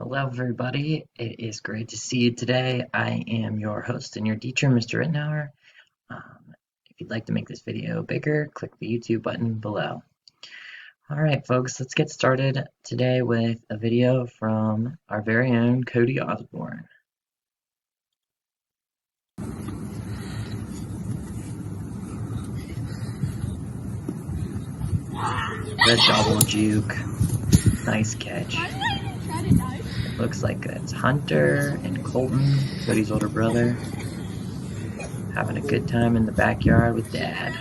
Hello, everybody. It is great to see you today. I am your host and your teacher, Mr. Ritenour. If you'd like to make this video bigger, click the YouTube button below. All right, folks, let's get started today with a video from our very own Cody Osborne. The double juke. Nice catch. It looks like it's Hunter and Colton, Cody's older brother, having a good time in the backyard with Dad.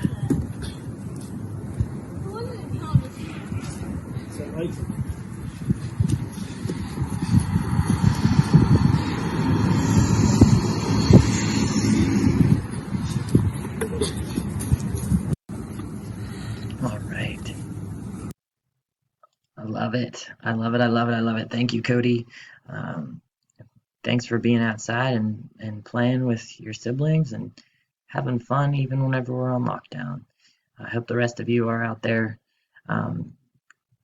All right. I love it. I love it. I love it. I love it. Thank you, Cody. Um, Thanks for being outside and playing with your siblings and having fun even whenever we're on lockdown. I hope the rest of you are out there, um,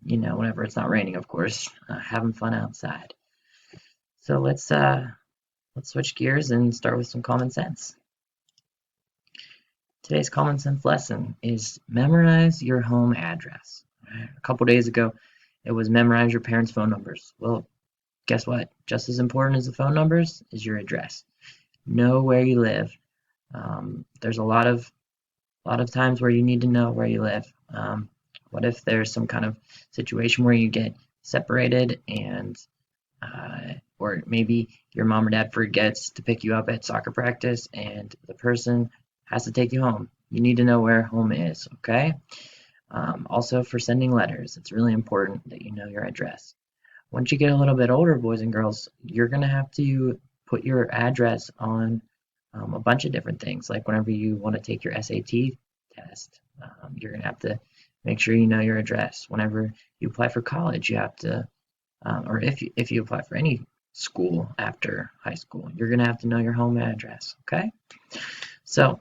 whenever it's not raining, of course, having fun outside. So let's switch gears and start with some common sense. Today's common sense lesson is memorize your home address. A couple days ago, it was memorize your parents' phone numbers. Well, guess what? Just as important as the phone numbers is your address. Know where you live. There's a lot of times where you need to know where you live. What if there's some kind of situation where you get separated and or maybe your mom or dad forgets to pick you up at soccer practice and the person has to take you home. You need to know where home is, okay? Also for sending letters, it's really important that you know your address. Once you get a little bit older, boys and girls, you're going to have to put your address on a bunch of different things. Like whenever you want to take your SAT test, you're going to have to make sure you know your address. Whenever you apply for college, you have to, or if you apply for any school after high school, you're going to have to know your home address, okay? So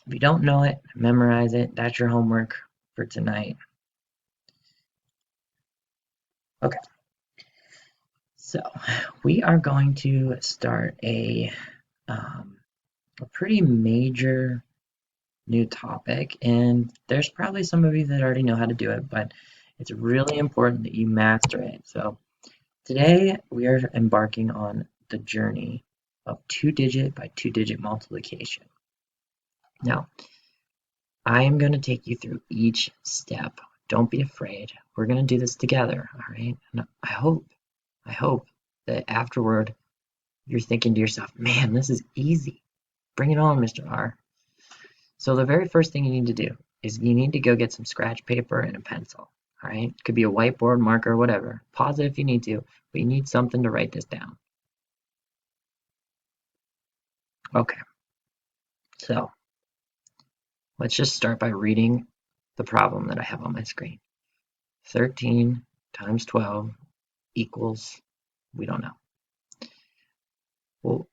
if you don't know it, memorize it. That's your homework for tonight. Okay. So we are going to start a pretty major new topic, and there's probably some of you that already know how to do it, but it's really important that you master it. So today we are embarking on the journey of two-digit by two-digit multiplication. Now, I am going to take you through each step. Don't be afraid. We're going to do this together, all right? And I hope that afterward you're thinking to yourself, man, this is easy. Bring it on, Mr. R. So the very first thing you need to do is you need to go get some scratch paper and a pencil, all right? It could be a whiteboard, marker, whatever. Pause it if you need to, but you need something to write this down. Okay, so let's just start by reading the problem that I have on my screen. 13 times 12 equals, we don't know. Well,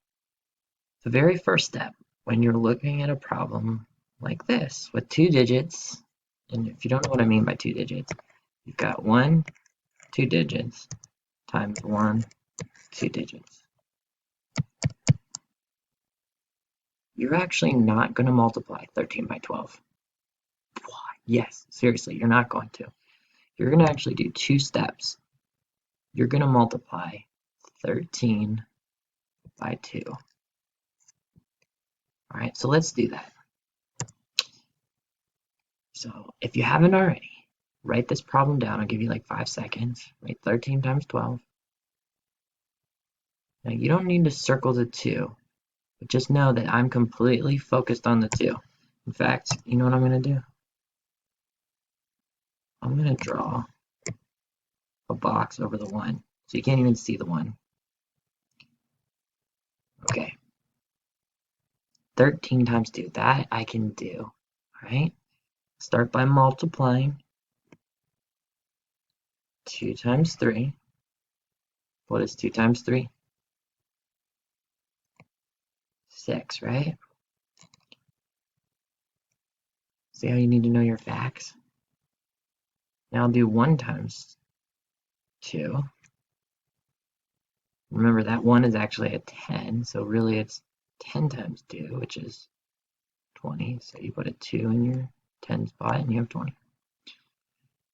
the very first step when you're looking at a problem like this with two digits, and if you don't know what I mean by two digits, you've got 1, 2 digits times 1, 2 digits. You're actually not going to multiply 13 by 12. Yes, seriously, you're not going to. You're going to actually do two steps. You're going to multiply 13 by 2. All right, so let's do that. So if you haven't already, write this problem down. I'll give you like 5 seconds. Write 13 times 12. Now you don't need to circle the 2, but just know that I'm completely focused on the 2. In fact, you know what I'm going to do? I'm going to draw a box over the 1, so you can't even see the 1. Okay. 13 times 2, that I can do. All right? Start by multiplying. 2 times 3. What is 2 times 3? 6, right? See how you need to know your facts? Now I'll do 1 times 2. Remember that 1 is actually a 10, so really it's 10 times 2, which is 20. So you put a 2 in your 10 spot and you have 20.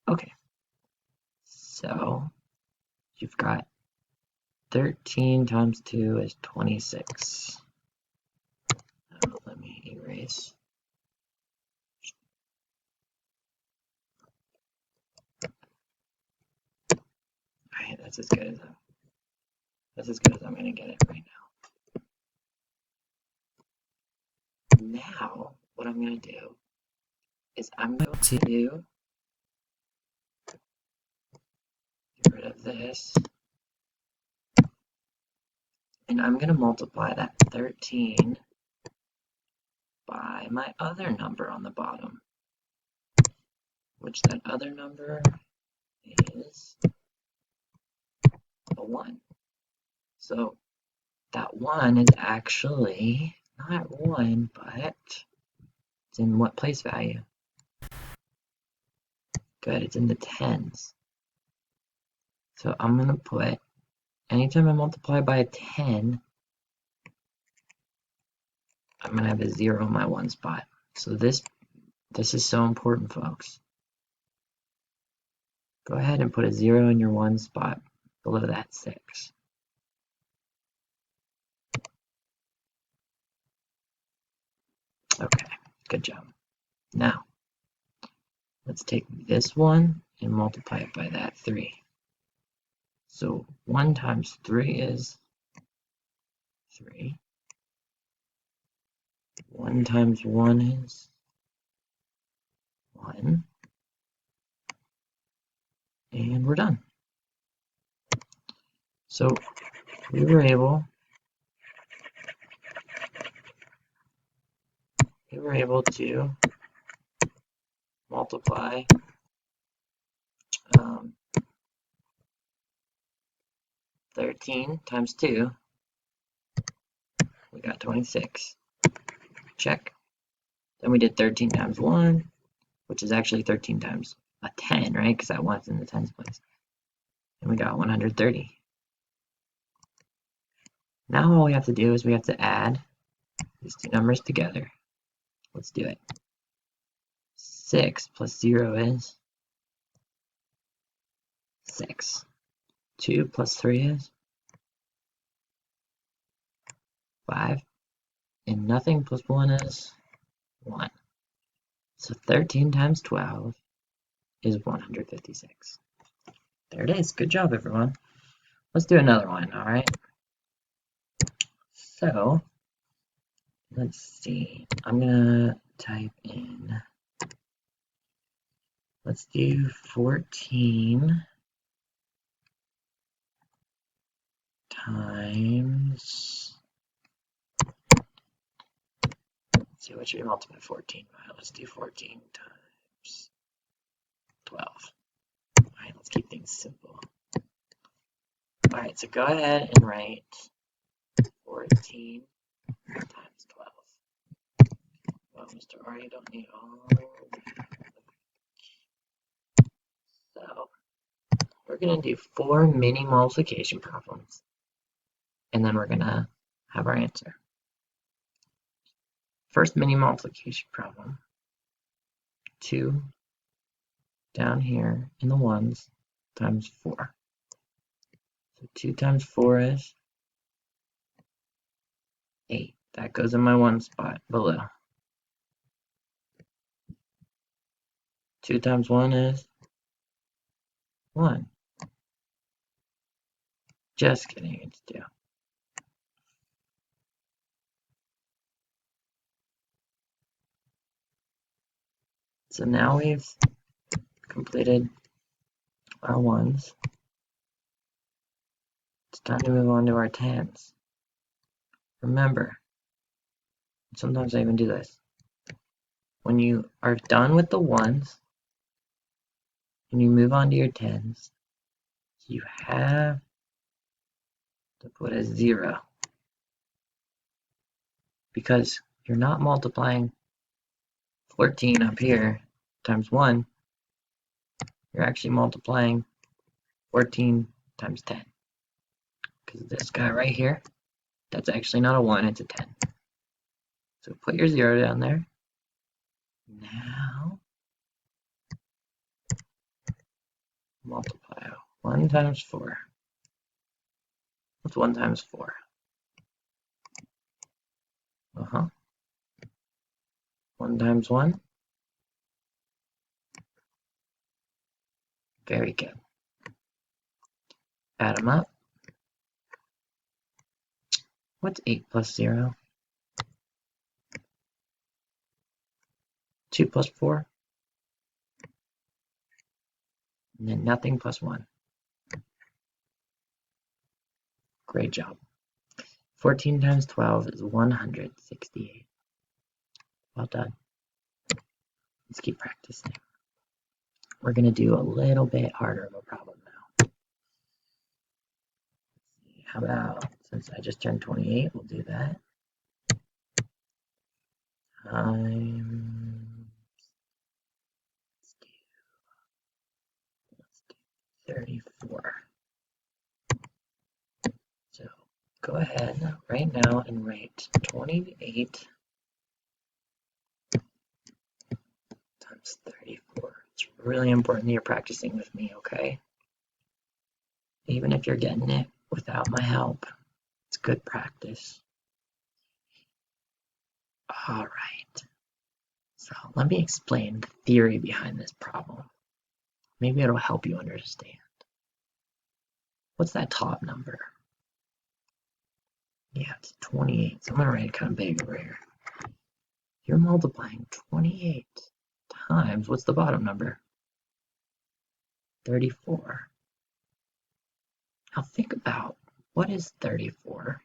Okay, so you've got 13 times 2 is 26. Let me erase. Alright, that's as good as I'm gonna get it right now. Now, what I'm gonna do is I'm going to get rid of this, and I'm gonna multiply that 13 by my other number on the bottom, which that other number is a 1. So that 1 is actually not 1, but it's in what place value? Good, it's in the tens. So I'm going to put, anytime I multiply by a 10, I'm going to have a 0 in my 1 spot. So this is so important, folks. Go ahead and put a 0 in your 1 spot below that 6. Okay, good job. Now, let's take this 1 and multiply it by that 3. So 1 times 3 is 3. 1 times 1 is 1. And we're done. So we were able to multiply 13 times 2. We got 26. Check. Then we did 13 times 1, which is actually 13 times a 10, right? Because that 1's in the tens place. And we got 130. Now all we have to do is we have to add these two numbers together. Let's do it. 6 plus 0 is 6. 2 plus 3 is 5. And nothing plus 1 is 1. So 13 times 12 is 156. There it is. Good job, everyone. Let's do another one, all right? So, let's see. I'm going to type in, let's do 14 times, let's see, what should we multiply 14 by? Let's do 14 times 12. All right, let's keep things simple. All right, so go ahead and write 14 times 12. Well, Mr. R, you don't need all of that. So, we're going to do 4 mini multiplication problems, and then we're going to have our answer. First mini multiplication problem, 2 down here in the ones times 4. So 2 times 4 is 8. That goes in my 1 spot below. 2 times 1 is 1. Just kidding, it's 2. So now we've completed our 1s. It's time to move on to our 10s. Remember, sometimes I even do this. When you are done with the 1s and you move on to your 10s, you have to put a 0 because you're not multiplying 14 up here times 1. You're actually multiplying 14 times 10. because this guy right here, that's actually not a 1, it's a 10. So put your 0 down there. Now, multiply 1 times 4. What's 1 times 4? 1 times 1. Very good. Add them up. What's 8 plus 0? 2 plus 4. And then nothing plus 1. Great job. 14 times 12 is 168. Well done. Let's keep practicing. We're going to do a little bit harder of a problem now. How about, since I just turned 28, we'll do that. Let's do 34. So go ahead right now and write 28 times 34. It's really important that you're practicing with me, okay? Even if you're getting it without my help, it's good practice. All right. So let me explain the theory behind this problem. Maybe it'll help you understand. What's that top number? Yeah, it's 28. So I'm going to write it kind of big over here. You're multiplying 28 times, what's the bottom number? 34. Now think about, what is 34?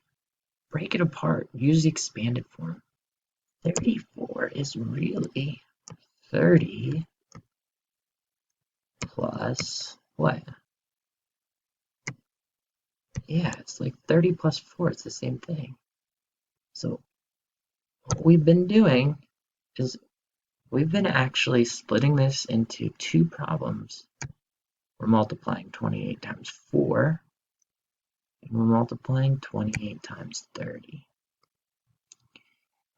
Break it apart. Use the expanded form. 34 is really 30 plus what? Yeah, it's like 30 plus 4. It's the same thing. So what we've been doing is we've been actually splitting this into two problems. We're multiplying 28 times 4, and we're multiplying 28 times 30.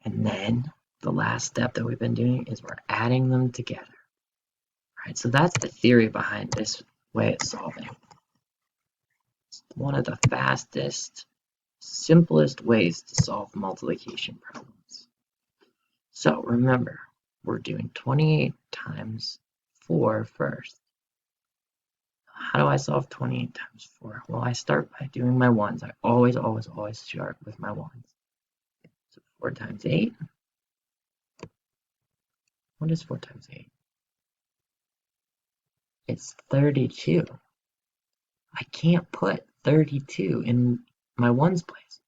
And then the last step that we've been doing is we're adding them together. All right, so that's the theory behind this way of solving. It's one of the fastest, simplest ways to solve multiplication problems. So remember, we're doing 28 times 4 first. How do I solve 28 times 4? Well, I start by doing my ones. I always start with my ones. So 4 times 8. What is 4 times 8? It's 32. I can't put 32 in my ones place.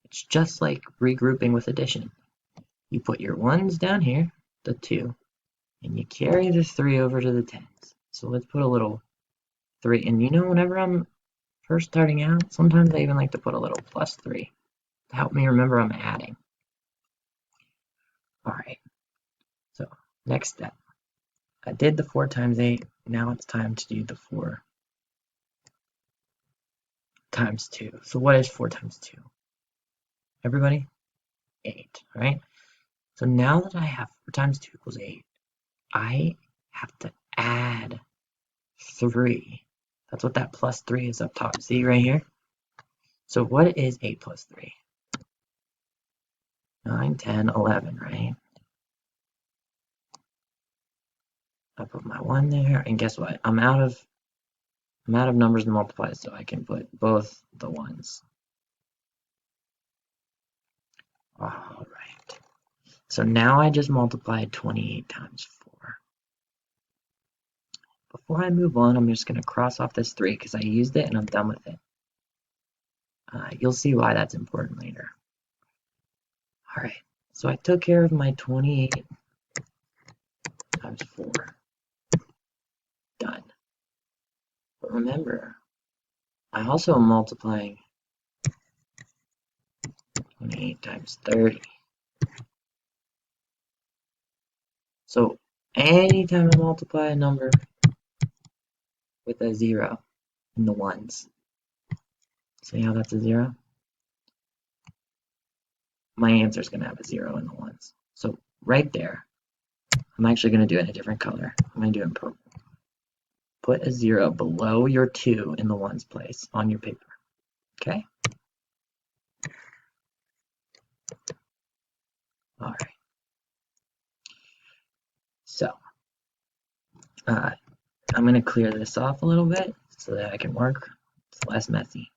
It's just like regrouping with addition. You put your ones down here, the 2, and you carry the 3 over to the 10s. So let's put a little 3. And you know, whenever I'm first starting out, sometimes I even like to put a little plus 3 to help me remember I'm adding. All right, so next step. I did the 4 times 8. Now it's time to do the 4 times 2. So what is 4 times 2? Everybody? 8, right? So now that I have 4 times 2 equals 8, I have to add 3. That's what that plus 3 is up top. See right here? So what is 8 plus 3? 9, 10, 11, right? I put my 1 there, and guess what? I'm out of numbers to multiply, so I can put both the 1s. All right. So now I just multiplied 28 times 4. Before I move on, I'm just going to cross off this 3 because I used it and I'm done with it. You'll see why that's important later. All right, so I took care of my 28 times 4. Done. But remember, I also am multiplying 28 times 30. So anytime I multiply a number with a 0 in the ones, See how that's a 0? My answer is going to have a 0 in the ones. So right there, I'm actually going to do it in a different color. I'm going to do it in purple. Put a 0 below your 2 in the ones place on your paper. Okay? All right. So I'm going to clear this off a little bit so that I can work. It's less messy.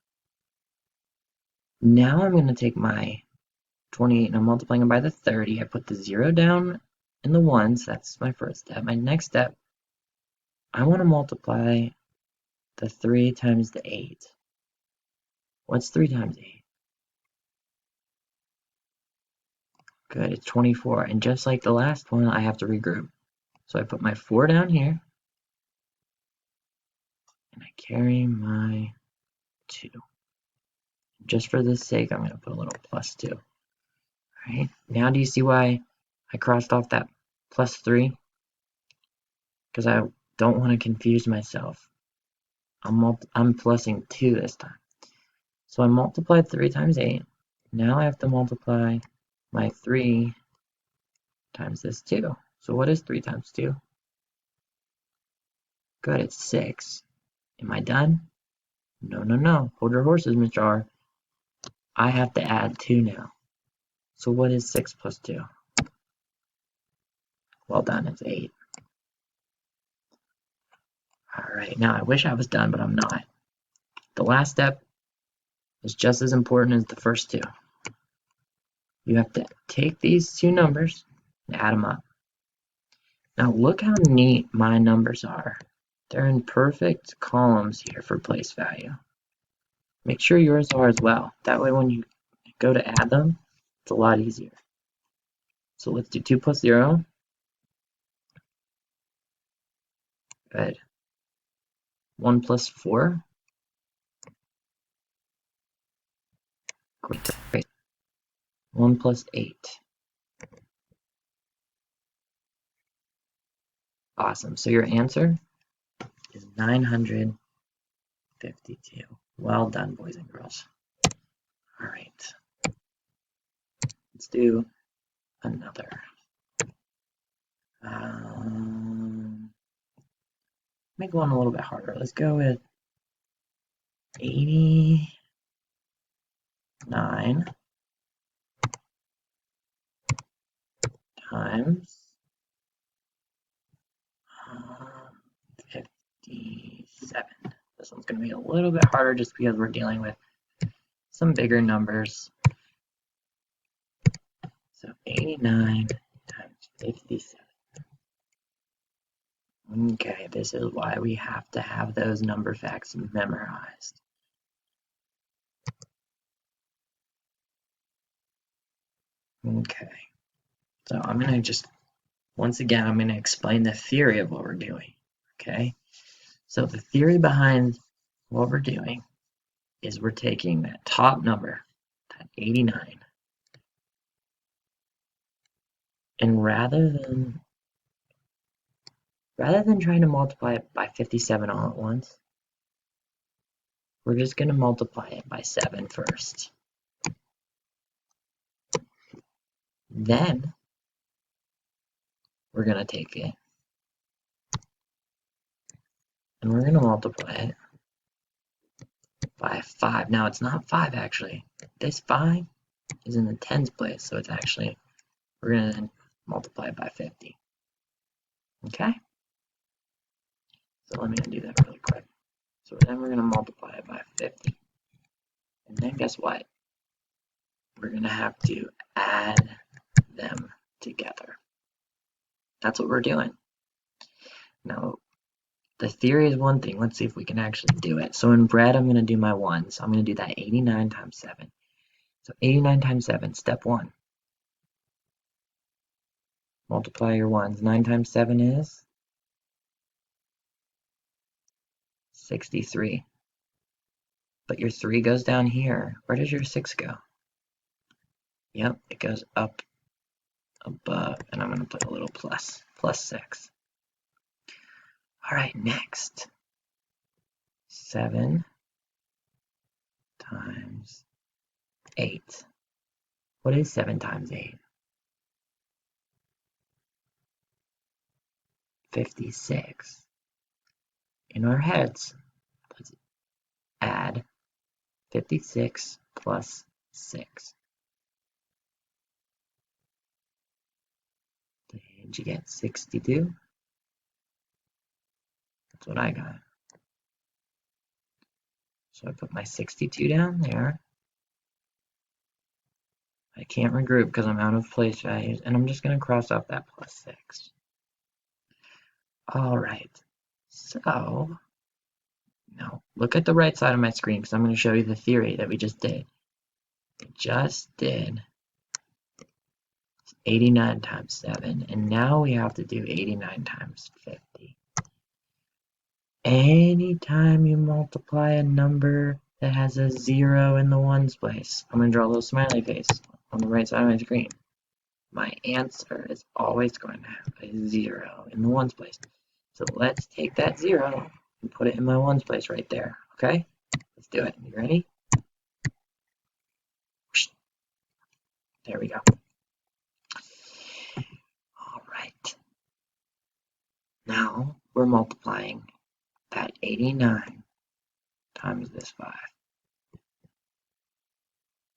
Now I'm going to take my 28 and I'm multiplying it by the 30. I put the 0 down in the ones. That's my first step. My next step, I want to multiply the 3 times the 8. What's 3 times 8? Good, it's 24. And just like the last one, I have to regroup. So I put my 4 down here. And I carry my 2. Just for this sake, I'm going to put a little plus 2. All right, now do you see why I crossed off that plus 3? Because I don't want to confuse myself. I'm plusing 2 this time. So I multiplied 3 times 8. Now I have to multiply my 3 times this 2. So what is 3 times 2? Good, it's 6. Am I done? No, no, no. Hold your horses, Mr. R. I have to add 2 now. So what is 6 plus 2? Well done, it's 8. Alright, now I wish I was done, but I'm not. The last step is just as important as the first 2. You have to take these 2 numbers and add them up. Now look how neat my numbers are. They're in perfect columns here for place value. Make sure yours are as well. That way when you go to add them, it's a lot easier. So let's do 2 plus 0. Good. 1 plus 4. Great. 1 plus 8. Awesome. So your answer is 952. Well done, boys and girls. All right. Let's do another. Make one a little bit harder. Let's go with 89 times 57. This one's going to be a little bit harder just because we're dealing with some bigger numbers. So 89 times 57. Okay, this is why we have to have those number facts memorized. Okay, so I'm going to just, once again, I'm going to explain the theory of what we're doing. Okay, so the theory behind what we're doing is we're taking that top number, that 89, and rather than trying to multiply it by 57 all at once, we're just going to multiply it by 7 first. Then we're going to take it and we're going to multiply it by 5. Now it's not 5 actually. This 5 is in the tens place, so it's actually, we're going to then multiply it by 50. Okay? So let me do that really quick. So then we're going to multiply it by 50. And then guess what? We're going to have to add them together. That's what we're doing. Now, the theory is one thing. Let's see if we can actually do it. So in red, I'm going to do my 1. So I'm going to do that 89 times 7. So 89 times 7, step 1. Multiply your 1s. 9 times 7 is 63. But your 3 goes down here. Where does your 6 go? Yep, it goes up above. And I'm going to put a little plus 6. All right, next. 7 times 8. What is 7 times 8? 56. In our heads, let's add 56 plus 6. Did you get 62? That's what I got. So I put my 62 down there. I can't regroup because I'm out of place values, and I'm just going to cross off that plus 6. All right, so now look at the right side of my screen because I'm going to show you the theory that we just did. We just did 89 times 7, and now we have to do 89 times 50. Anytime you multiply a number that has a 0 in the ones place, I'm going to draw a little smiley face on the right side of my screen. My answer is always going to have a 0 in the ones place. So let's take that 0 and put it in my ones place right there, okay? Let's do it. You ready? There we go. All right. Now we're multiplying that 89 times this 5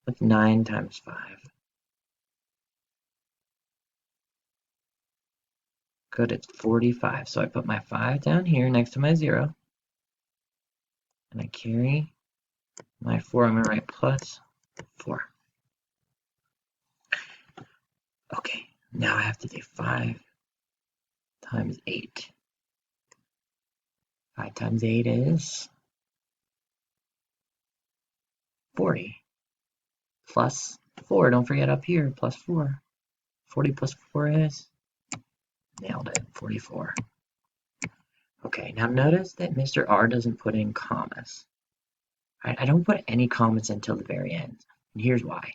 with 9 times 5. Good, it's 45. So I put my 5 down here next to my 0. And I carry my 4. I'm going to write plus 4. Okay, now I have to do 5 times 8. 5 times 8 is 40. Plus 4, don't forget up here, plus 4. 40 plus 4 is? Nailed it, 44. Okay, now notice that Mr. R doesn't put in commas. I don't put any commas until the very end, and here's why.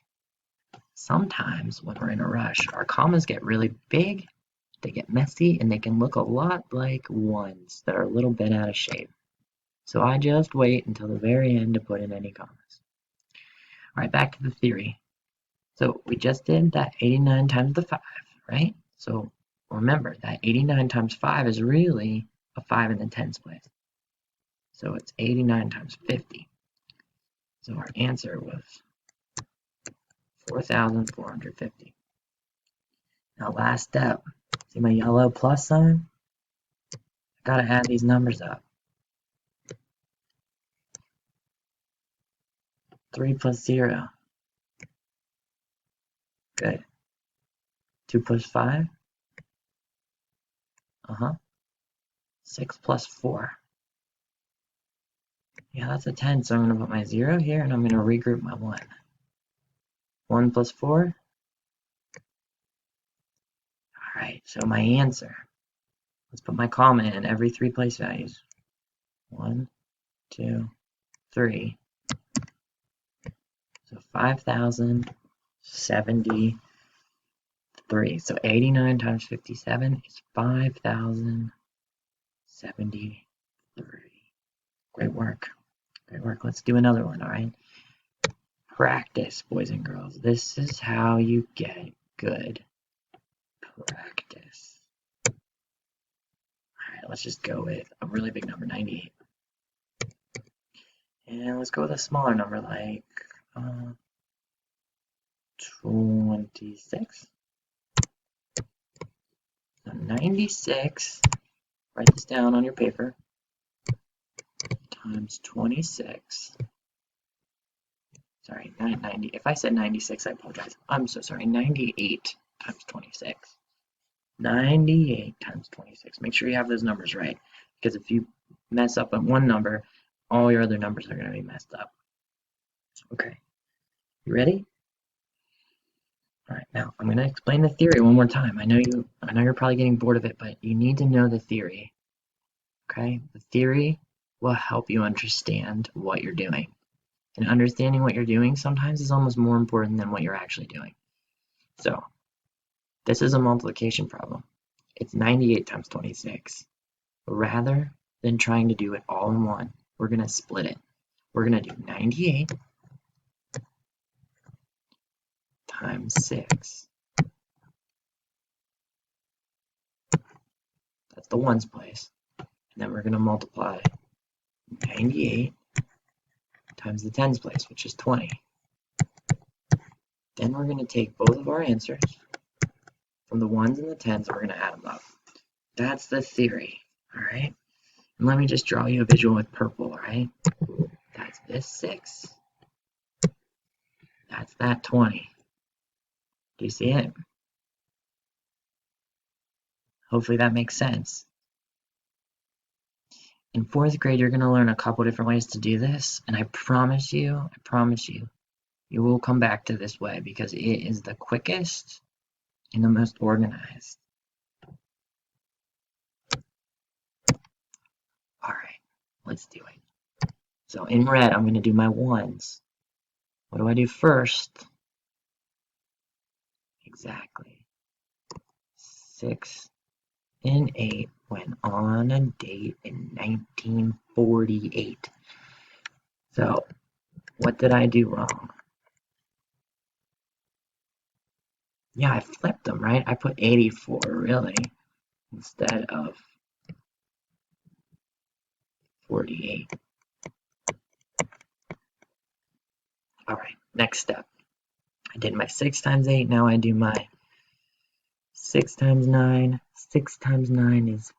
Sometimes when we're in a rush, our commas get really big, they get messy, and they can look a lot like ones that are a little bit out of shape. So I just wait until the very end to put in any commas. All right, back to the theory. So we just did that 89 times the 5, right? So remember that 89 times 5 is really a 5 in the tens place. So it's 89 times 50. So our answer was 4,450. Now last step, see my yellow plus sign? I gotta add these numbers up. 3 plus 0. Good. 2 plus 5. 6 plus 4. Yeah, that's a 10, so I'm going to put my 0 here, and I'm going to regroup my 1. 1 plus 4. Alright, so my answer. Let's put my comma in every 3 place values. 1, 2, 3. So 5,073. So 89 times 57 is 5,073. Great work. Great work. Let's do another one, alright? Practice, boys and girls. This is how you get good. Practice. Alright, let's just go with a really big number, 98. And let's go with a smaller number like 26. So 96, write this down on your paper, times 26. Sorry, 90. If I said 96, I apologize. I'm so sorry. 98 times 26. 98 times 26. Make sure you have those numbers right, because if you mess up on one number, all your other numbers are going to be messed up. Okay, you ready? All right, now I'm going to explain the theory one more time. I know you're probably getting bored of it, but you need to know the theory. Okay, the theory will help you understand what you're doing. And understanding what you're doing sometimes is almost more important than what you're actually doing. So, this is a multiplication problem. It's 98 times 26. Rather than trying to do it all in one, we're going to split it. We're going to do 98 times 6. That's the ones place. And then we're going to multiply 98 times the tens place, which is 20. Then we're going to take both of our answers from the ones and the tens, and we're going to add them up. That's the theory, all right? And let me just draw you a visual with purple, all right? That's this 6. That's that 20. Do you see it? Hopefully that makes sense. In 4th grade, you're going to learn a couple different ways to do this, and I promise you, you will come back to this way because it is the quickest and the most organized. All right, let's do it. So in red, I'm going to do my ones. What do I do first? Exactly. 6 and 8 went on a date in 1948. So what did I do wrong? Yeah, I flipped them, right? I put 84, really, instead of 48. All right, next step. I did my 6 times 8. Now I do my 6 times 9. 6 times 9 is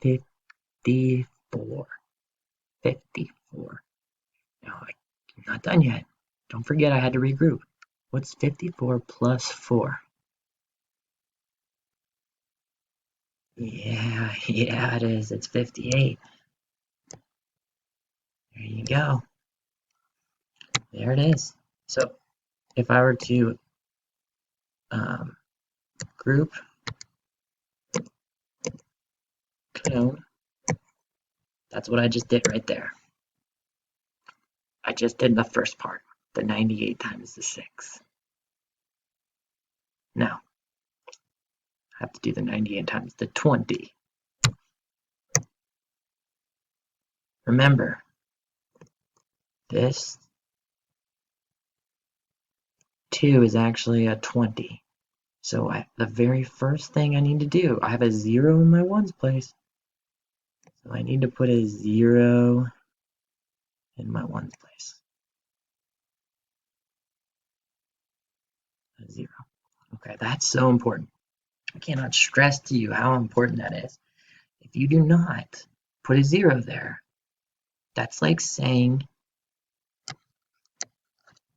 54. 54. Now, I'm not done yet. Don't forget I had to regroup. What's 54 plus 4? Yeah, it is. It's 58. There you go. There it is. So if I were to group clone, that's what I just did right there. I just did the first part, the 98 times the 6. Now, I have to do the 98 times the 20. Remember, this 2 is actually a 20. So the very first thing I need to do, I have a 0 in my ones place. So I need to put a 0 in my ones place. A 0. Okay, that's so important. I cannot stress to you how important that is. If you do not put a 0 there, that's like saying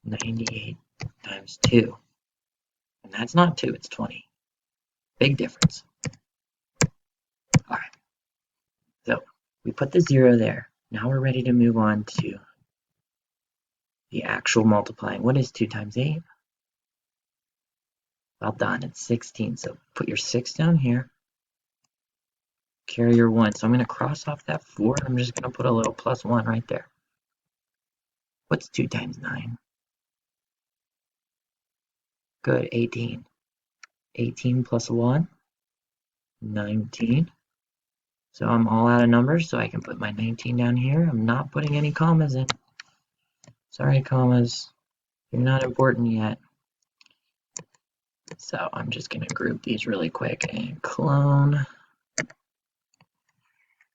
98 times 2. And that's not 2, it's 20. Big difference. All right. So we put the 0 there. Now we're ready to move on to the actual multiplying. What is 2 times 8? Well done, it's 16. So put your 6 down here. Carry your 1. So I'm going to cross off that 4. I'm just going to put a little plus 1 right there. What's 2 times 9? Good, 18. 18 plus 1, 19. So I'm all out of numbers, so I can put my 19 down here. I'm not putting any commas in. Sorry, commas. You're not important yet. So I'm just going to group these really quick and clone.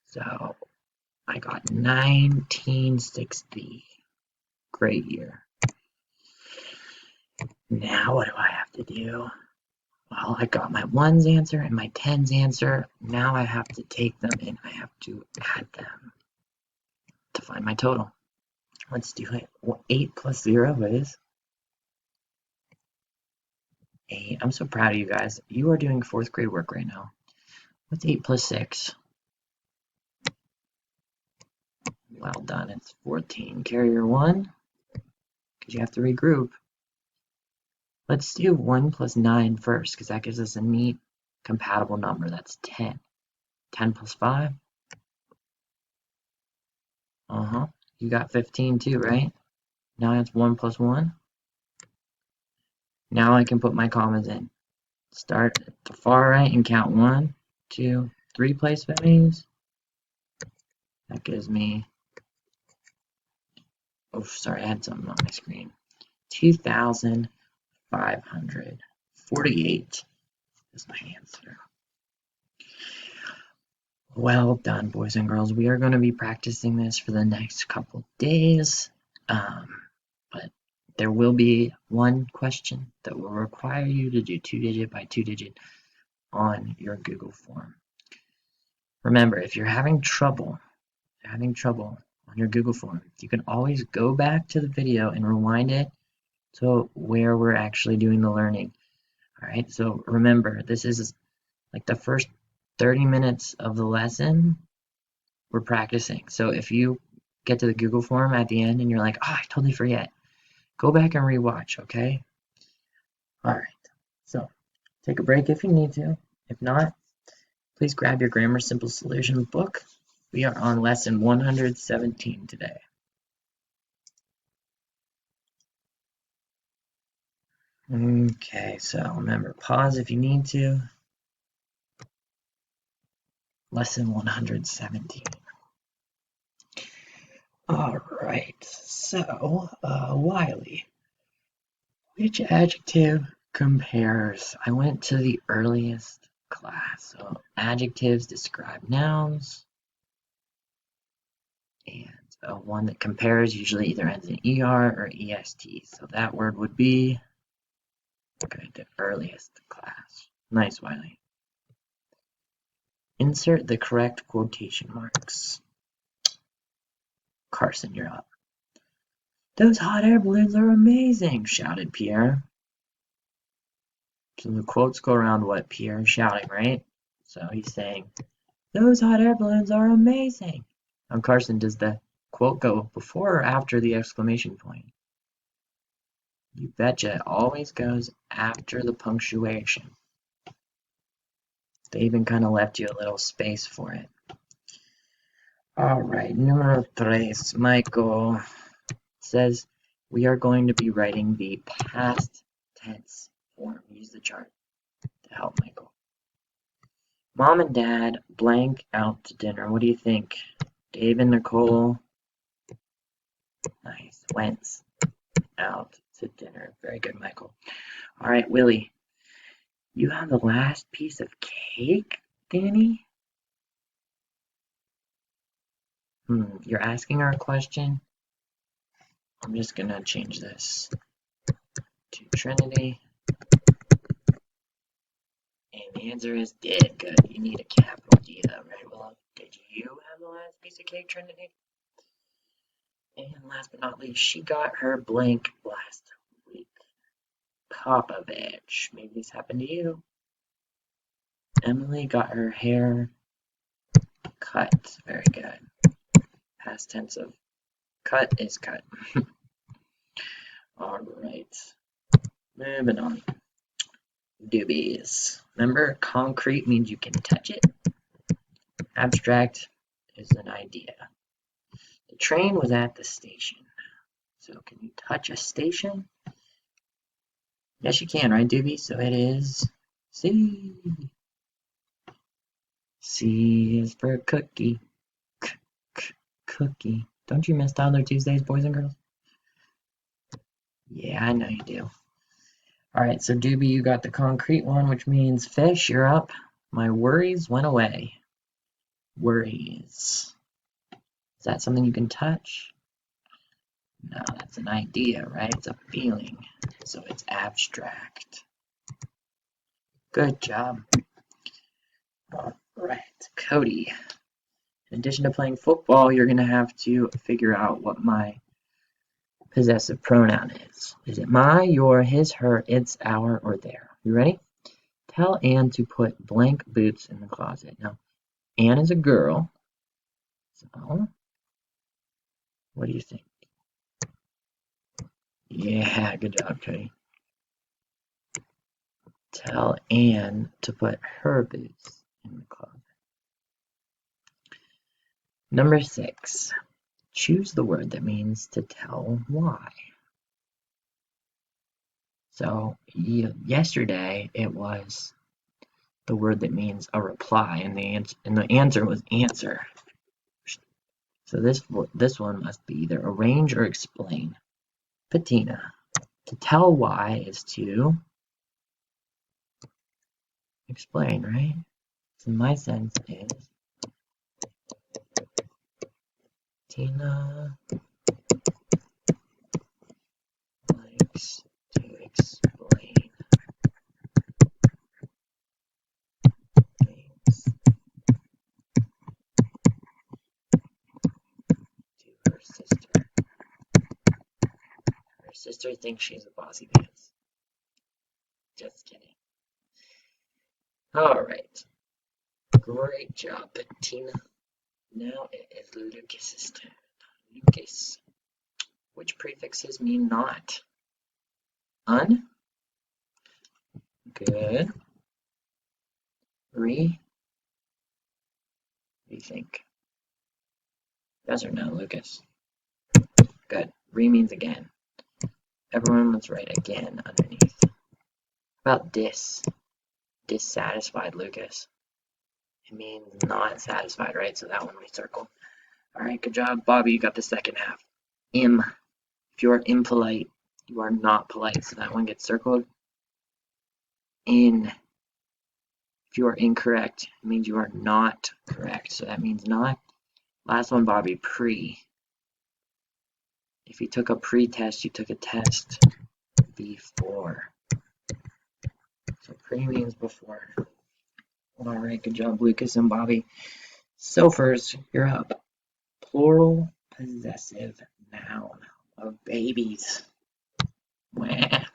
So I got 1960. Great year. Now what do I have to do? Well, I got my ones answer and my tens answer. Now I have to take them and I have to add them to find my total. Let's do it. 8 plus 0 is 8. I'm so proud of you guys. You are doing 4th grade work right now. What's 8 plus 6? Well done. It's 14. Carry your 1 because you have to regroup. Let's do 1 plus 9 first because that gives us a neat compatible number. That's 10. 10 plus 5? You got 15 too, right? Now it's 1 plus 1. Now I can put my commas in. Start at the far right and count 1, 2, 3 place values. That gives me, oh sorry, I had something on my screen. 2,000 548 is my answer. Well done, boys and girls. We are going to be practicing this for the next couple days, but there will be one question that will require you to do 2-digit by 2-digit on your Google form. Remember, if you're having trouble on your Google form, you can always go back to the video and rewind it to where we're actually doing the learning. All right, so remember, this is like the first 30 minutes of the lesson, we're practicing. So if you get to the Google form at the end and you're like, oh, I totally forget, go back and rewatch, okay? All right, so take a break if you need to. If not, please grab your Grammar Simple Solutions book. We are on lesson 117 today. Okay, so remember, pause if you need to. Lesson 117. All right, so Wiley, which adjective compares? I went to the earliest class. So adjectives describe nouns, and one that compares usually either ends in ER or EST. So that word would be, okay, the earliest class. Nice, Wiley. Insert the correct quotation marks. Carson, you're up. Those hot air balloons are amazing, shouted Pierre. So the quotes go around what Pierre is shouting, right? So he's saying, those hot air balloons are amazing. Now, Carson, does the quote go before or after the exclamation point? You betcha, it always goes after the punctuation. They even kind of left you a little space for it. All right, número 3, Michael says we are going to be writing the past tense form. Use the chart to help Michael. Mom and Dad blank out to dinner. What do you think? Dave and Nicole, nice, went out to dinner. Very good, Michael. All right, Willie, you have the last piece of cake, Danny? You're asking our question? I'm just going to change this to Trinity. And the answer is did. Good. You need a capital D though, right? Well, did you have the last piece of cake, Trinity? And last but not least, she got her blank last week. Popovich. Maybe this happened to you. Emily got her hair cut. Very good. Past tense of cut is cut. All right. Moving on. Doobies. Remember, concrete means you can touch it. Abstract is an idea. The train was at the station. So can you touch a station? Yes, you can, right, Doobie? So it is C. C is for cookie. Cookie. Don't you miss Toddler Tuesdays, boys and girls? Yeah, I know you do. All right, so Doobie, you got the concrete one, which means fish, you're up. My worries went away. Worries. Is that something you can touch? No, that's an idea, right? It's a feeling. So it's abstract. Good job. All right, Cody. In addition to playing football, you're going to have to figure out what my possessive pronoun is. Is it my, your, his, her, its, our, or their? You ready? Tell Anne to put blank boots in the closet. Now, Anne is a girl. So, what do you think? Yeah, good job, Cody. Tell Anne to put her boots in the closet. Number 6. Choose the word that means to tell why. So yesterday it was the word that means a reply, and the answer was answer. So this one must be either arrange or explain. Patina. To tell why is to explain, right? So my sentence is Tina likes to explain things to her sister. Her sister thinks she's a bossy pants. Just kidding. Alright. Great job, Tina. Now it is Lucas's turn. Lucas. Which prefixes mean not? Un? Good. Re? What do you think? Yes or no, Lucas? Good. Re means again. Everyone was right again underneath. About dis? Dissatisfied, Lucas. It means not satisfied, right? So that one we circle. Alright, good job. Bobby, you got the second half. Im. If you are impolite, you are not polite. So that one gets circled. In. If you are incorrect, it means you are not correct. So that means not. Last one, Bobby, pre. If you took a pre-test, you took a test before. So pre means before. Alright, good job, Lucas and Bobby. So first, you're up. Plural possessive noun of babies. Mwah.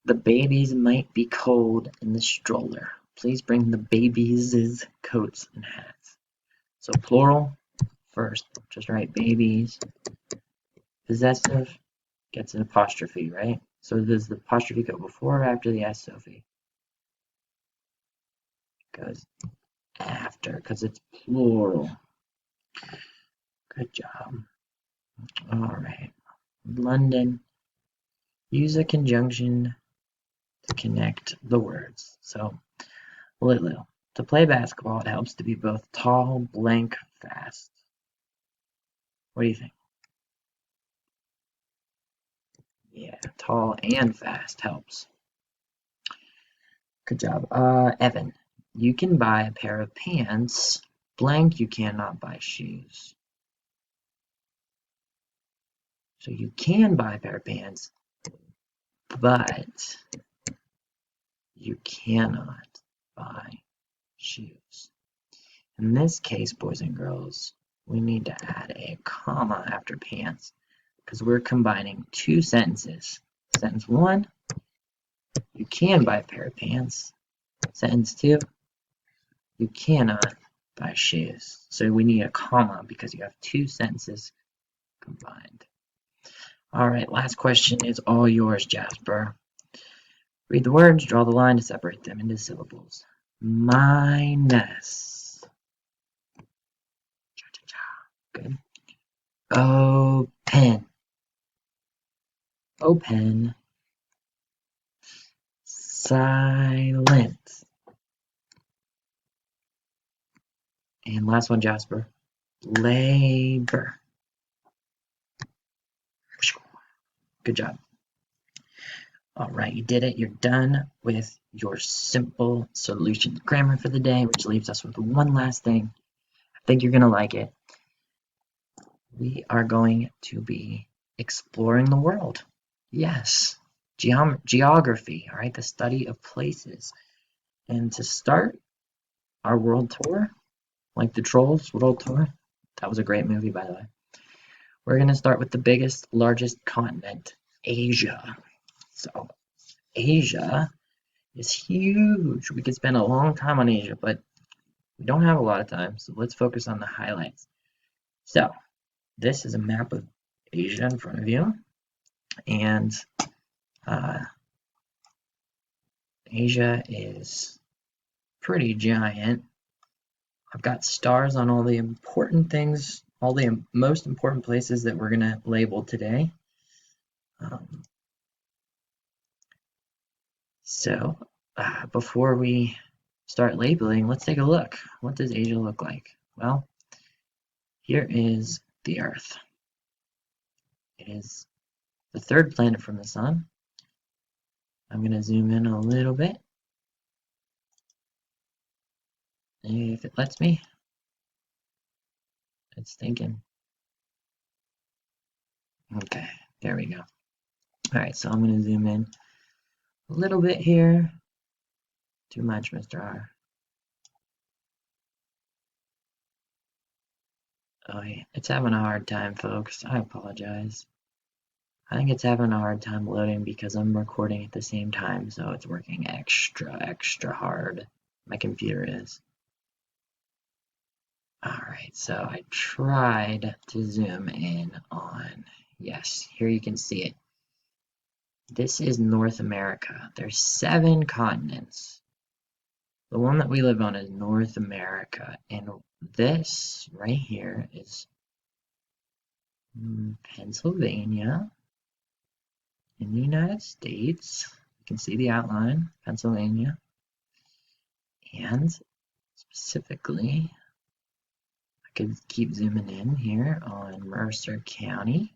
The babies might be cold in the stroller. Please bring the babies' coats and hats. So plural, first, just write babies. Possessive gets an apostrophe, right? So does the apostrophe go before or after the S, Sophie? Goes after, because it's plural. Good job. Alright. London. Use a conjunction to connect the words. So, Lulu. To play basketball, it helps to be both tall, blank, fast. What do you think? Yeah, tall and fast helps. Good job. Evan. You can buy a pair of pants. Blank, you cannot buy shoes. So you can buy a pair of pants, but you cannot buy shoes. In this case, boys and girls, we need to add a comma after pants because we're combining two sentences. Sentence one, you can buy a pair of pants. Sentence two, you cannot buy shoes. So we need a comma because you have two sentences combined. All right, last question is all yours, Jasper. Read the words, draw the line to separate them into syllables. Minus. Good. Open. Open. Silent. And last one, Jasper. Labor. Good job. All right, you did it. You're done with your simple solution grammar for the day, which leaves us with one last thing. I think you're going to like it. We are going to be exploring the world. Yes, geography, all right, the study of places. And to start our world tour, like the Trolls World Tour, that was a great movie, by the way. We're going to start with the biggest, largest continent, Asia. So, Asia is huge. We could spend a long time on Asia, but we don't have a lot of time, so let's focus on the highlights. So, this is a map of Asia in front of you, and Asia is pretty giant. I've got stars on all the important things, all the most important places that we're going to label today. So before we start labeling, let's take a look. What does Asia look like? Well, here is the Earth. It is the third planet from the sun. I'm going to zoom in a little bit. If it lets me. It's thinking. Okay, there we go. Alright, so I'm going to zoom in a little bit here. Too much, Mr. R. Oh, yeah. It's having a hard time, folks. I apologize. I think it's having a hard time loading because I'm recording at the same time, so it's working extra hard. My computer is. Alright, so I tried to zoom in on, yes, here you can see it. This is North America. There's 7 continents. The one that we live on is North America, and this right here is Pennsylvania in the United States. You can see the outline, Pennsylvania, and specifically, I could keep zooming in here on Mercer County.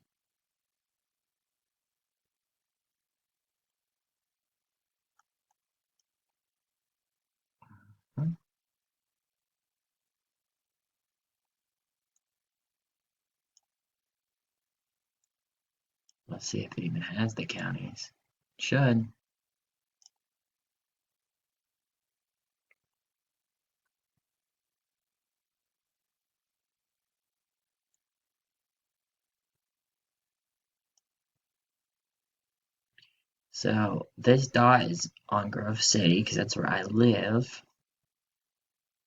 Let's see if it even has the counties. Should. So this dot is on Grove City because that's where I live.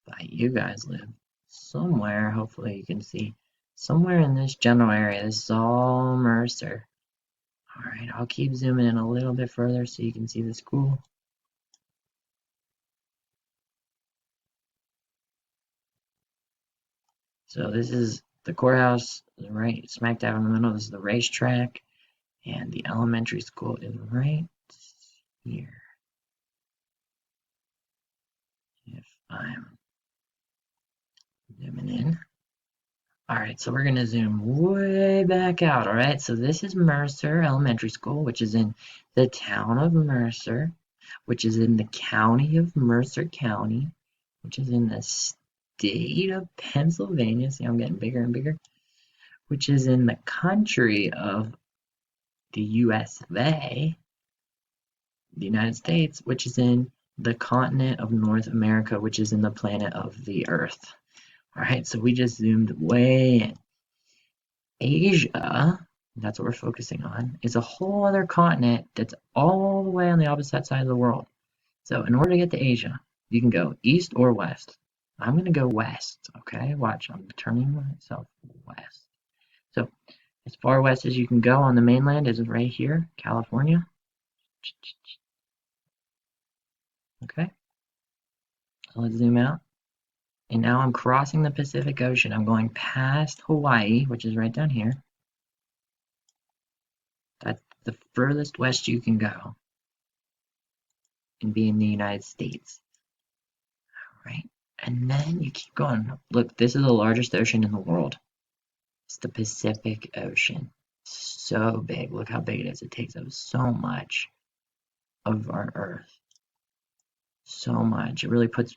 But you guys live somewhere. Hopefully you can see somewhere in this general area. This is all Mercer. Alright, I'll keep zooming in a little bit further so you can see the school. So this is the courthouse, right smack dab in the middle. This is the racetrack, and the elementary school is right here. If I'm zooming in. Alright, so we're going to zoom way back out, alright? So this is Mercer Elementary School, which is in the town of Mercer, which is in the county of Mercer County, which is in the state of Pennsylvania. See, I'm getting bigger and bigger. Which is in the country of the USA, the United States, which is in the continent of North America, which is in the planet of the Earth. Alright, so we just zoomed way in. Asia, that's what we're focusing on, is a whole other continent that's all the way on the opposite side of the world. So in order to get to Asia, you can go east or west. I'm going to go west, okay? Watch, I'm turning myself west. So as far west as you can go on the mainland is right here, California. Okay, so let's zoom out. And now I'm crossing the Pacific Ocean. I'm going past Hawaii, which is right down here. That's the furthest west you can go and be in the United States. All right, and then you keep going. Look, this is the largest ocean in the world. It's the Pacific Ocean. So big. Look how big it is. It takes up so much of our Earth. So much. It really puts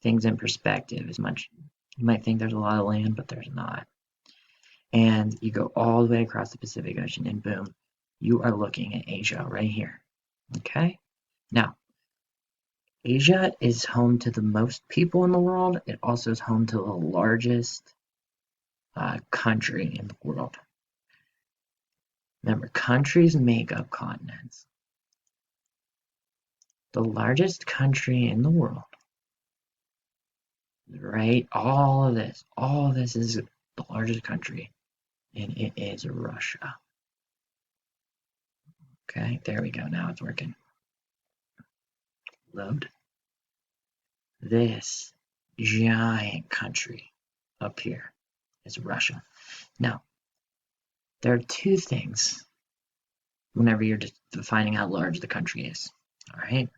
things in perspective. As much you might think there's a lot of land, but there's not. And you go all the way across the Pacific Ocean, and boom, you are looking at Asia right here. Okay? Now, Asia is home to the most people in the world. It also is home to the largest country in the world. Remember, countries make up continents. The largest country in the world, right? All of this is the largest country, and it is Russia. Okay, there we go. Now it's working. Load. This giant country up here is Russia. Now, there are two things whenever you're defining how large the country is. All right,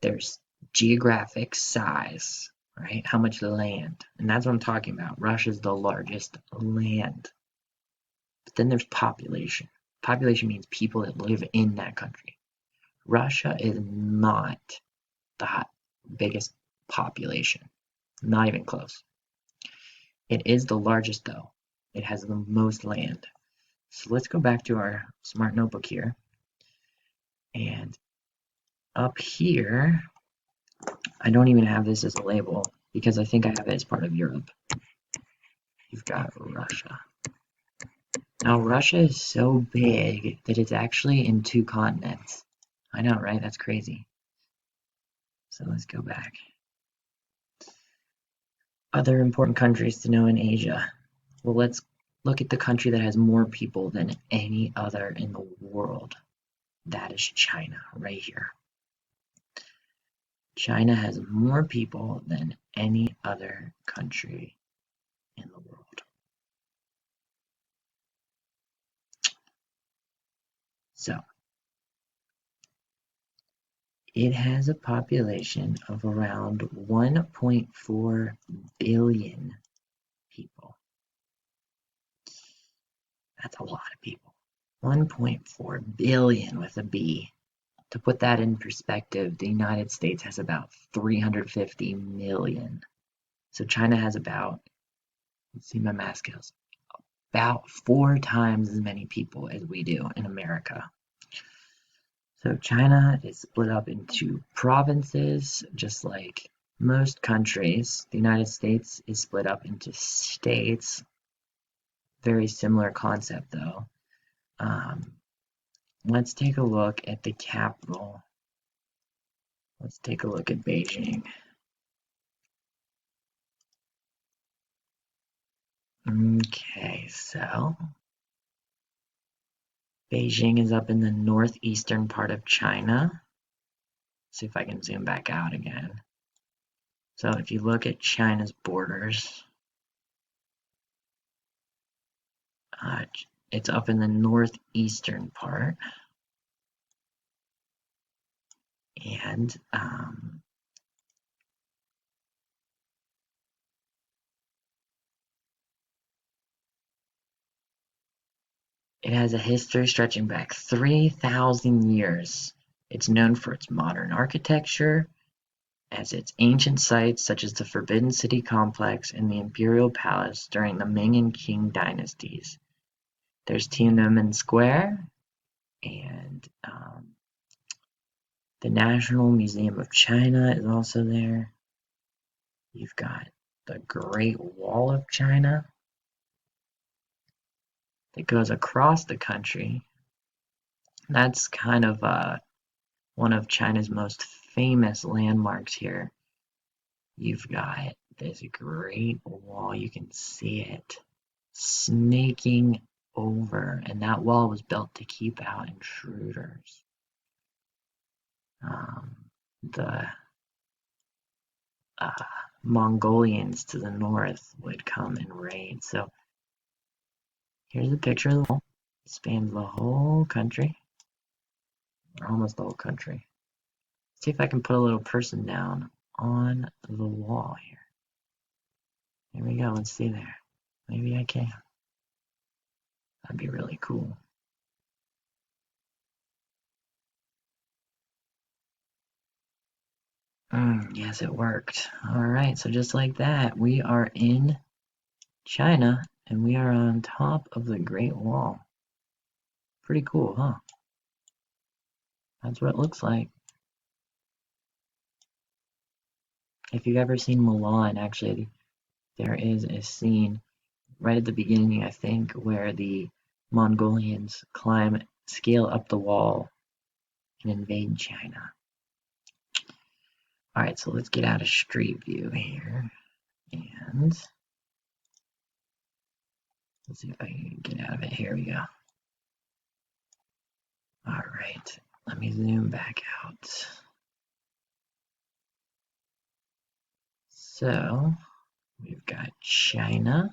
there's geographic size, right? How much land, and that's what I'm talking about. Russia's the largest land. But then there's population. Population means people that live in that country. Russia is not the biggest population, not even close. It is the largest though. It has the most land. So let's go back to our smart notebook here. And up here, I don't even have this as a label because I think I have it as part of Europe. You've got Russia. Now Russia is so big that it's actually in 2 continents. I know, right? That's crazy. So let's go back. Other important countries to know in Asia. Well, let's look at the country that has more people than any other in the world. That is China, right here. China has more people than any other country in the world. So, it has a population of around 1.4 billion people. That's a lot of people. 1.4 billion with a B. To put that in perspective, the United States has about 350 million. So China has about, let's see my math skills, about 4 times as many people as we do in America. So China is split up into provinces, just like most countries. The United States is split up into states. Very similar concept though. Let's take a look at the capital. Let's take a look at Beijing. Okay, so Beijing is up in the northeastern part of China. See if I can zoom back out again. So if you look at China's borders, it's up in the northeastern part. And it has a history stretching back 3,000 years. It's known for its modern architecture, as its ancient sites such as the Forbidden City complex and the Imperial Palace during the Ming and Qing dynasties. There's Tiananmen Square and the National Museum of China is also there. You've got the Great Wall of China that goes across the country. That's kind of one of China's most famous landmarks here. You've got this Great Wall, you can see it snaking over, and that wall was built to keep out intruders. The Mongolians to the north would come and raid. So here's a picture of the wall. It spans the whole country, or almost the whole country. Let's see if I can put a little person down on the wall here. Here we go, let's see there. Maybe I can. That'd be really cool. Yes, it worked. Alright, so just like that, we are in China, and we are on top of the Great Wall. Pretty cool, huh? That's what it looks like. If you've ever seen Mulan, actually, there is a scene right at the beginning, I think, where the Mongolians scale up the wall and invade China. Alright, so let's get out of Street View here, and let's see if I can get out of it. Here we go. Alright, let me zoom back out. So, we've got China.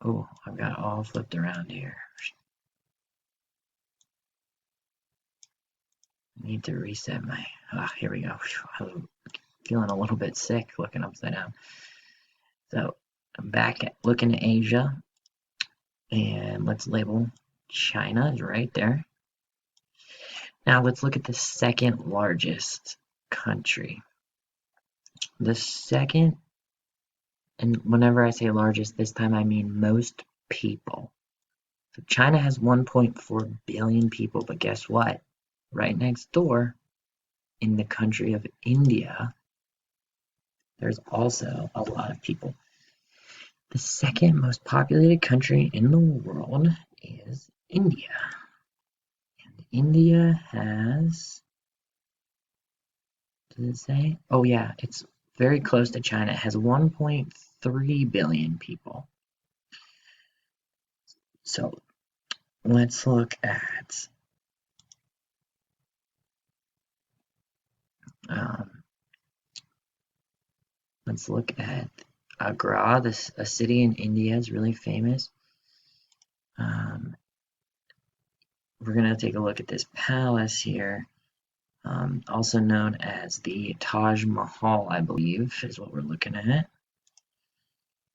Oh, I've got it all flipped around here. I need to reset my, here we go. I'm feeling a little bit sick looking upside down. So, I'm back at looking at Asia. And let's label China is right there. Now let's look at the second largest country. The second, and whenever I say largest, this time I mean most people. So China has 1.4 billion people, but guess what? Right next door, in the country of India, there's also a lot of people. The second most populated country in the world is India. And India has, does it say? Oh yeah, it's very close to China. It has 1.3 billion people. So let's look at um, Agra. A city in India is really famous. Um, we're gonna take a look at this palace here, also known as the Taj Mahal, I believe, is what we're looking at.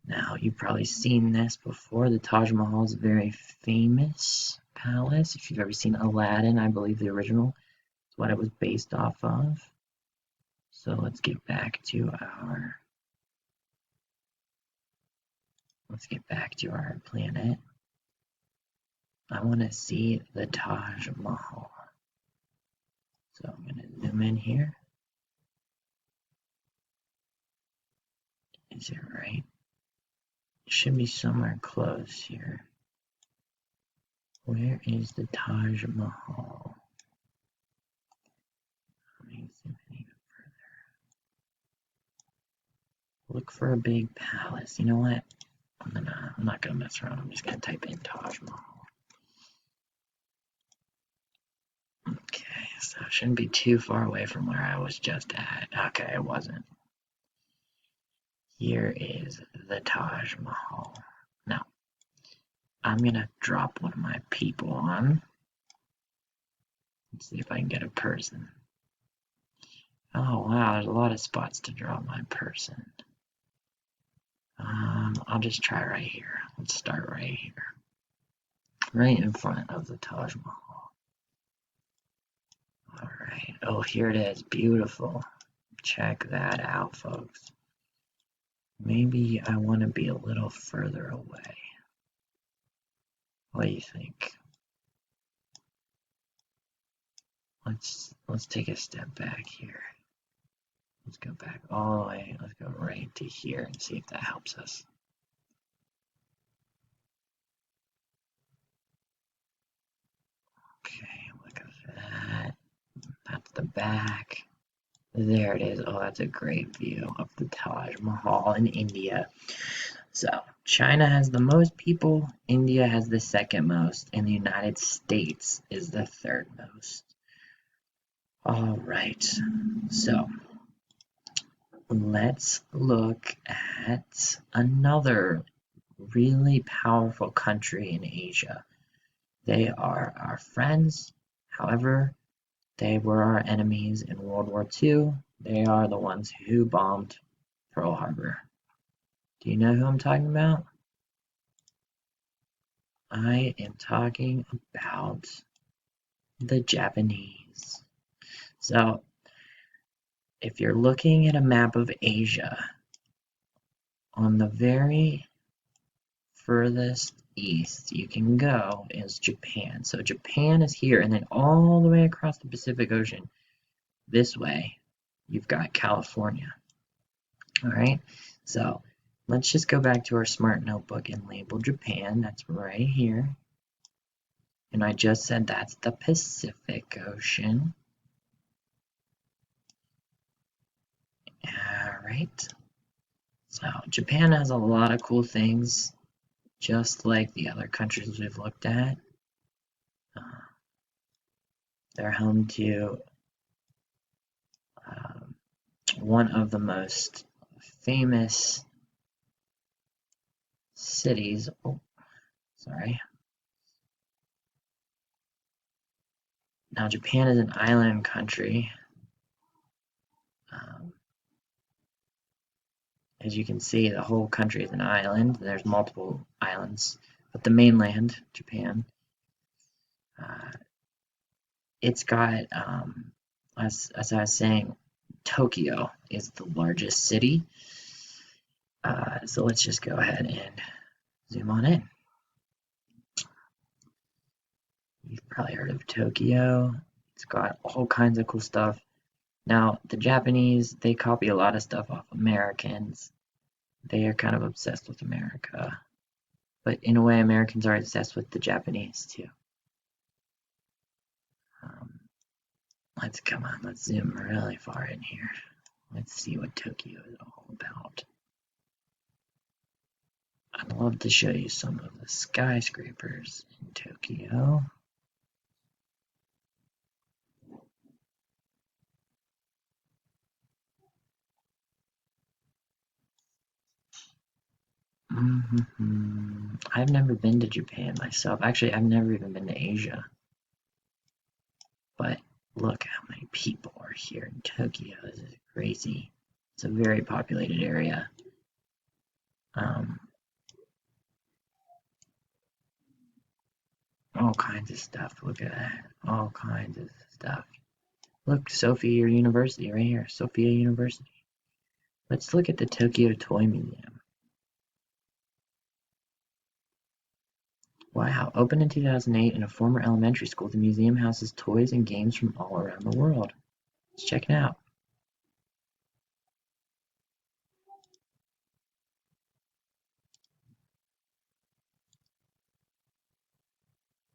Now, you've probably seen this before. The Taj Mahal is a very famous palace. If you've ever seen Aladdin, I believe the original is what it was based off of. So let's get back to our planet. I want to see the Taj Mahal. So I'm going to zoom in here. Is it right? It should be somewhere close here. Where is the Taj Mahal? Let me zoom in even further. Look for a big palace. You know what? I'm not gonna mess around. I'm just gonna type in Taj Mahal. Okay, so it shouldn't be too far away from where I was just at. Okay, it wasn't. Here is the Taj Mahal. Now, I'm gonna drop one of my people on. Let's see if I can get a person. Oh wow, there's a lot of spots to drop my person. I'll just try right here. Let's start right here. Right in front of the Taj Mahal. Alright, oh here it is, beautiful. Check that out, folks. Maybe I want to be a little further away. What do you think? Let's take a step back here. Let's go back all the way. Let's go right to here and see if that helps us. Okay, look at that. That's the back. There it is. Oh, that's a great view of the Taj Mahal in India. So, China has the most people, India has the second most, and the United States is the third most. All right, so let's look at another really powerful country in Asia. They are our friends, however, they were our enemies in World War II. They are the ones who bombed Pearl Harbor. Do you know who I'm talking about? I am talking about the Japanese. So, if you're looking at a map of Asia, on the very furthest east you can go is Japan. So Japan is here, and then all the way across the Pacific Ocean, this way, you've got California. All right, so let's just go back to our smart notebook and label Japan. That's right here. And I just said that's the Pacific Ocean. All right. So Japan has a lot of cool things, just like the other countries we've looked at. They're home to one of the most famous cities. Oh, sorry. Now, Japan is an island country. As you can see, the whole country is an island. There's multiple islands but the mainland, Japan, uh, it's got, as I was saying, Tokyo is the largest city. So let's just go ahead and zoom on in. You've probably heard of Tokyo. It's got all kinds of cool stuff. Now, the Japanese, they copy a lot of stuff off Americans. They are kind of obsessed with America. But in a way, Americans are obsessed with the Japanese too. Um, let's zoom really far in here. Let's see what Tokyo is all about. I'd love to show you some of the skyscrapers in Tokyo. I've never been to Japan myself. Actually, I've never even been to Asia. But look how many people are here in Tokyo. This is crazy. It's a very populated area. All kinds of stuff. Look at that. All kinds of stuff. Look, Sophia University right here. Sophia University. Let's look at the Tokyo Toy Museum. Wow, opened in 2008 in a former elementary school, the museum houses toys and games from all around the world. Let's check it out.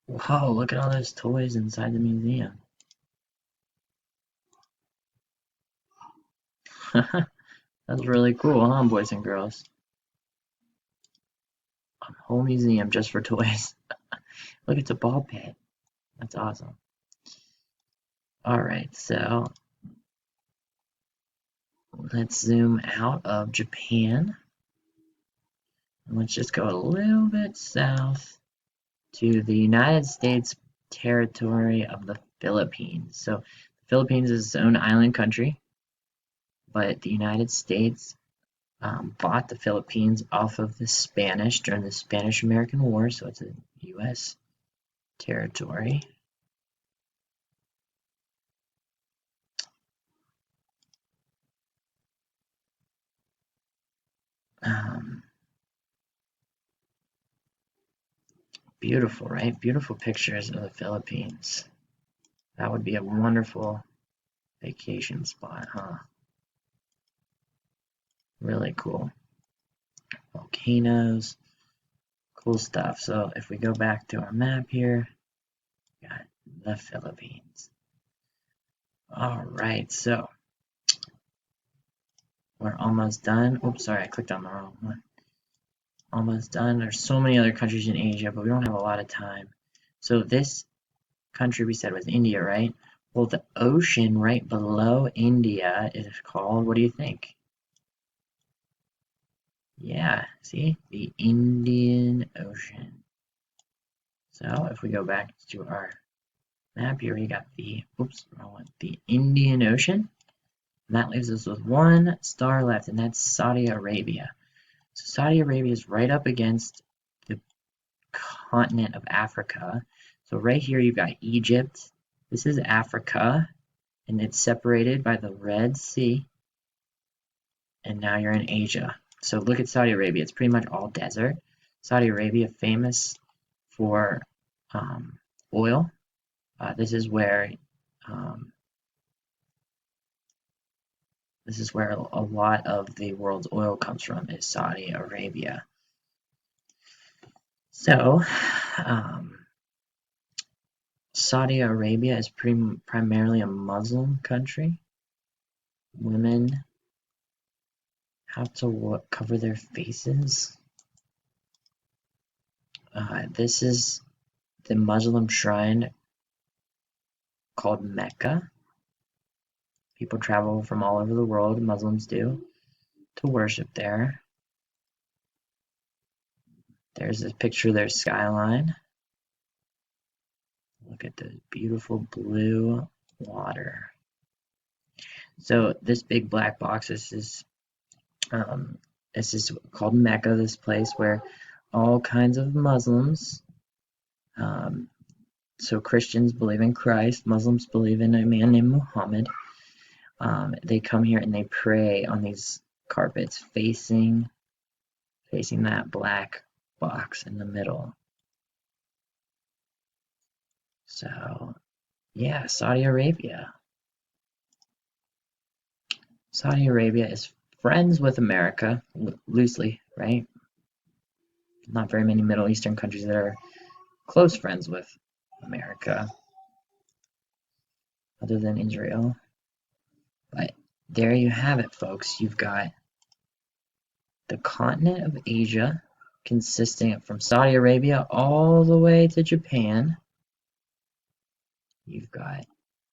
Whoa, look at all those toys inside the museum. That's really cool, huh, boys and girls? A whole museum just for toys. Look, it's a ball pit. That's awesome. Alright, so let's zoom out of Japan. And let's just go a little bit south to the United States territory of the Philippines. So the Philippines is its own island country, but the United States bought the Philippines off of the Spanish during the Spanish-American War, so it's a U.S. territory. Beautiful, right? Beautiful pictures of the Philippines. That would be a wonderful vacation spot, huh? Really cool. Volcanoes, cool stuff. So if we go back to our map here, we got the Philippines. All right, so we're almost done. Oops, sorry, I clicked on the wrong one. Almost done. There's so many other countries in Asia, but we don't have a lot of time. So this country we said was India, right? Well, the ocean right below India is called, what do you think? Yeah, see? The Indian Ocean. So if we go back to our map here, we got the, oops, wrong one, the Indian Ocean. And that leaves us with one star left, and that's Saudi Arabia. So Saudi Arabia is right up against the continent of Africa. So right here you've got Egypt. This is Africa, and it's separated by the Red Sea. And now you're in Asia. So look at Saudi Arabia. It's pretty much all desert. Saudi Arabia famous for oil. This is where a lot of the world's oil comes from, is Saudi Arabia. So, Saudi Arabia is primarily a Muslim country. Women have to cover their faces. This is the Muslim shrine called Mecca. People travel from all over the world, Muslims do, to worship there. There's a picture of their skyline. Look at the beautiful blue water. So this big black box, this is called Mecca, this place where all kinds of Muslims. So Christians believe in Christ, Muslims believe in a man named Muhammad. They come here and they pray on these carpets facing that black box in the middle. So yeah, Saudi Arabia. Saudi Arabia is friends with America, loosely, right? Not very many Middle Eastern countries that are close friends with America, other than Israel. But there you have it, folks. You've got the continent of Asia, consisting from Saudi Arabia all the way to Japan. You've got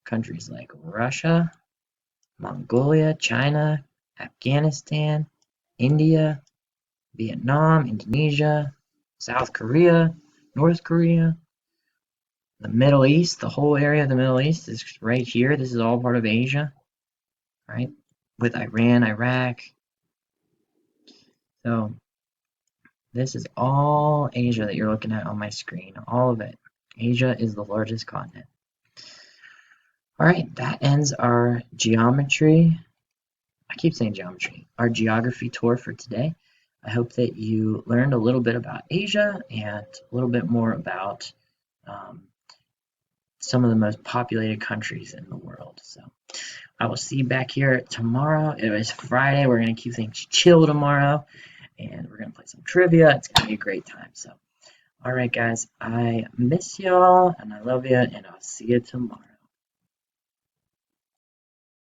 countries like Russia, Mongolia, China, Afghanistan, India, Vietnam, Indonesia, South Korea, North Korea, the Middle East. The whole area of the Middle East is right here. This is all part of Asia, right? With Iran, Iraq. So this is all Asia that you're looking at on my screen, all of it. Asia is the largest continent. All right, that ends our geometry. I keep saying geometry, our geography tour for today. I hope that you learned a little bit about Asia and a little bit more about some of the most populated countries in the world. So I will see you back here tomorrow. It is Friday. We're going to keep things chill tomorrow, and we're going to play some trivia. It's going to be a great time. So, all right, guys, I miss y'all, and I love you, and I'll see you tomorrow.